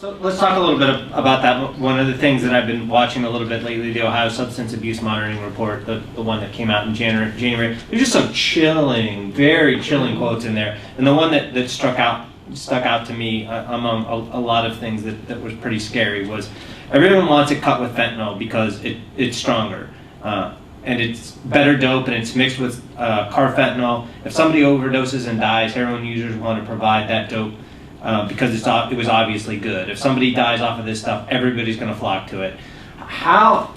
So let's talk a little bit about that. One of the things that I've been watching a little bit lately, the Ohio Substance Abuse Monitoring Report, the one that came out in January, there's just some chilling, very chilling quotes in there. And the one that stuck out to me among a lot of things that was pretty scary was everyone wants it cut with fentanyl because it's stronger. And it's better dope, and it's mixed with carfentanil. If somebody overdoses and dies, heroin users want to provide that dope because it was obviously good. If somebody dies off of this stuff, everybody's going to flock to it. How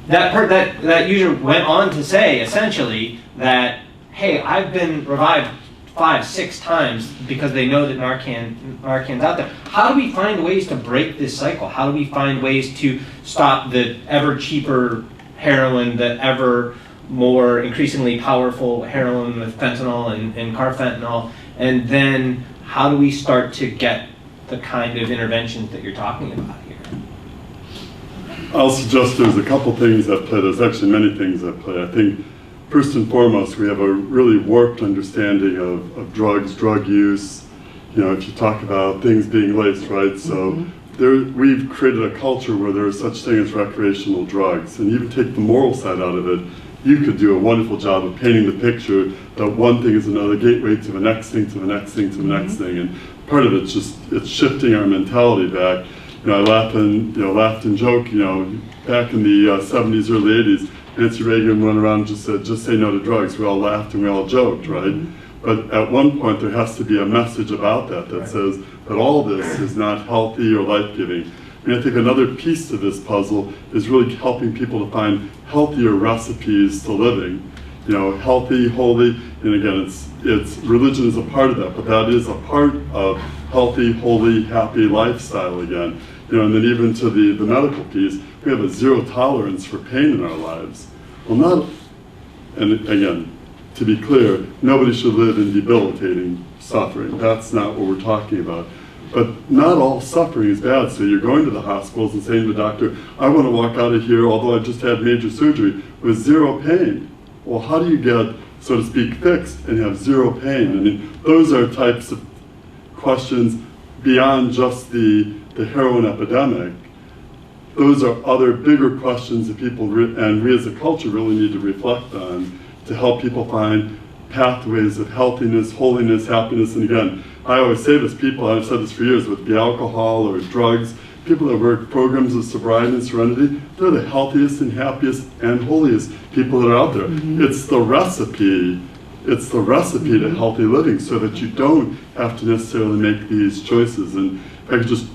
that user went on to say essentially that, hey, I've been revived 5-6 times because they know that Narcan's out there. How do we find ways to break this cycle? How do we find ways to stop the ever cheaper heroin, the ever more increasingly powerful heroin with fentanyl and carfentanil, and then how do we start to get the kind of interventions that you're talking about here? I'll suggest there's a couple things at play. There's actually many things at play. I think first and foremost, we have a really warped understanding of drugs, drug use. You know, if you talk about things being laced, right? So we've created a culture where there is such thing as recreational drugs. And even take the moral side out of it, you could do a wonderful job of painting the picture that one thing is another gateway to the next thing, to the next thing, to the next thing. And part of it's just, it's shifting our mentality back. You know, I laughed and joked, you know, back in the 70s, early 80s, Nancy Reagan went around and just said, just say no to drugs. We all laughed and we all joked, right? But at one point there has to be a message about that says that all this is not healthy or life-giving. And I think another piece to this puzzle is really helping people to find healthier recipes to living. You know, healthy, holy, and again, it's religion is a part of that, but that is a part of healthy, holy, happy lifestyle again. You know, and then even to the medical piece, we have a zero tolerance for pain in our lives. Well, and again, to be clear, nobody should live in debilitating suffering. That's not what we're talking about. But not all suffering is bad. So you're going to the hospitals and saying to the doctor, I want to walk out of here, although I just had major surgery, with zero pain. Well, how do you get, so to speak, fixed and have zero pain? I mean, those are types of questions beyond just the heroin epidemic. Those are other bigger questions that people, and we as a culture really need to reflect on to help people find pathways of healthiness, holiness, happiness. And again, I always say this, people, I've said this for years, with the alcohol or drugs, people that work programs of sobriety and serenity, they're the healthiest and happiest and holiest people that are out there. It's the recipe to healthy living so that you don't have to necessarily make these choices. And if I could just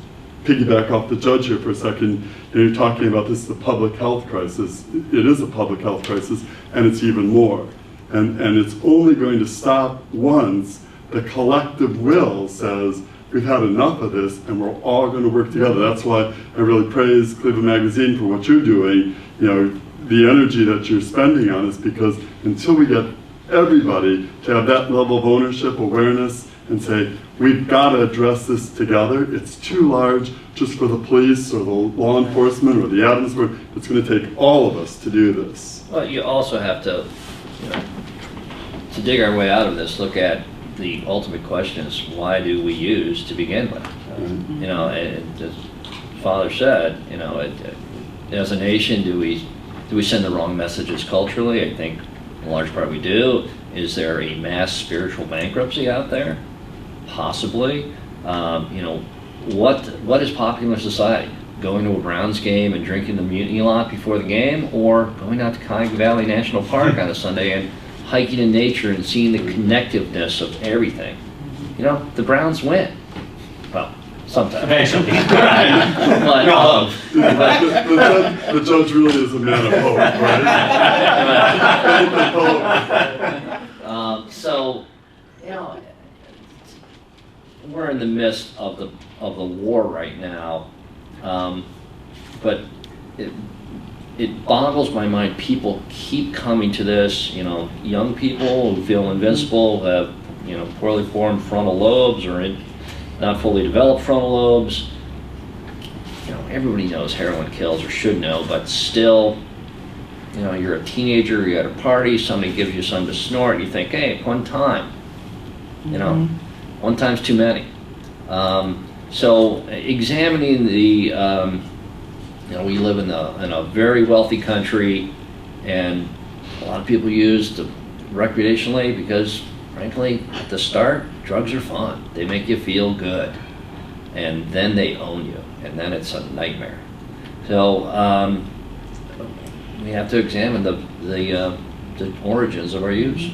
piggyback off the judge here for a second, you know, you're talking about this, the public health crisis. It is a public health crisis, and it's even more. And it's only going to stop once the collective will says, we've had enough of this, and we're all going to work together. That's why I really praise Cleveland Magazine for what you're doing. You know, the energy that you're spending on this, because until we get everybody to have that level of ownership, awareness, and say, we've got to address this together. It's too large just for the police or the law enforcement or the Adams Board. It's going to take all of us to do this. Well, you also have to, you know, to dig our way out of this, look at the ultimate question is, why do we use to begin with? You know, and as Father said, you know, as a nation, do we send the wrong messages culturally? I think in large part we do. Is there a mass spiritual bankruptcy out there? Possibly. You know, what is popular society? Going to a Browns game and drinking the mutiny lot before the game, or going out to Cuyahoga Valley National Park on a Sunday and hiking in nature and seeing the connectiveness of everything? You know, the Browns win. Well, sometimes. Eventually. But, the judge really is a man of hope, right? So, you know, we're in the midst of the war right now, but it boggles my mind. People keep coming to this. You know, young people who feel invincible, who have, you know, poorly formed frontal lobes or not fully developed frontal lobes. You know, everybody knows heroin kills, or should know, but still, you know, you're a teenager, you're at a party, somebody gives you something to snort, you think, hey, one time. You know, one time's too many. So examining the, we live in a very wealthy country, and a lot of people use the recreationally because, frankly, at the start, drugs are fun. They make you feel good, and then they own you, and then it's a nightmare. So we have to examine the origins of our use.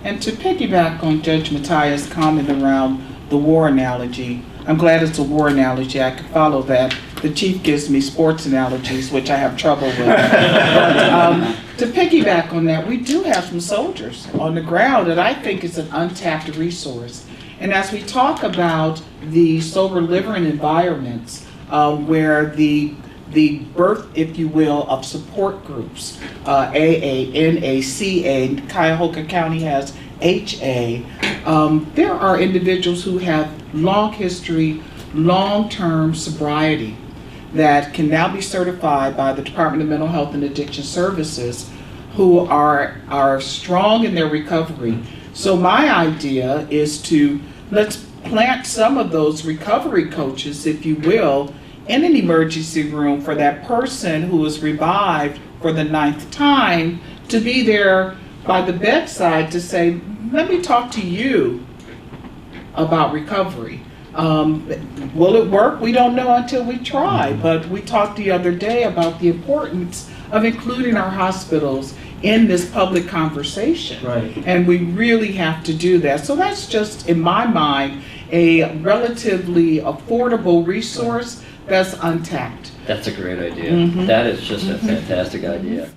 And to piggyback on Judge Mataya's comment around the war analogy, I'm glad it's a war analogy. I can follow that. The chief gives me sports analogies, which I have trouble with. But, to piggyback on that, we do have some soldiers on the ground that I think is an untapped resource. And as we talk about the sober living environments, where the birth, if you will, of support groups, AA, NA, CA, Cuyahoga County has HA. There are individuals who have long history, long-term sobriety that can now be certified by the Department of Mental Health and Addiction Services, who are strong in their recovery. So my idea is let's plant some of those recovery coaches, if you will, in an emergency room for that person who is revived for the 9th time to be there by the bedside to say, let me talk to you about recovery. Will it work? We don't know until we try, but we talked the other day about the importance of including our hospitals in this public conversation. Right. And we really have to do that. So that's just, in my mind, a relatively affordable resource that's untapped. That's a great idea. That is just a fantastic idea.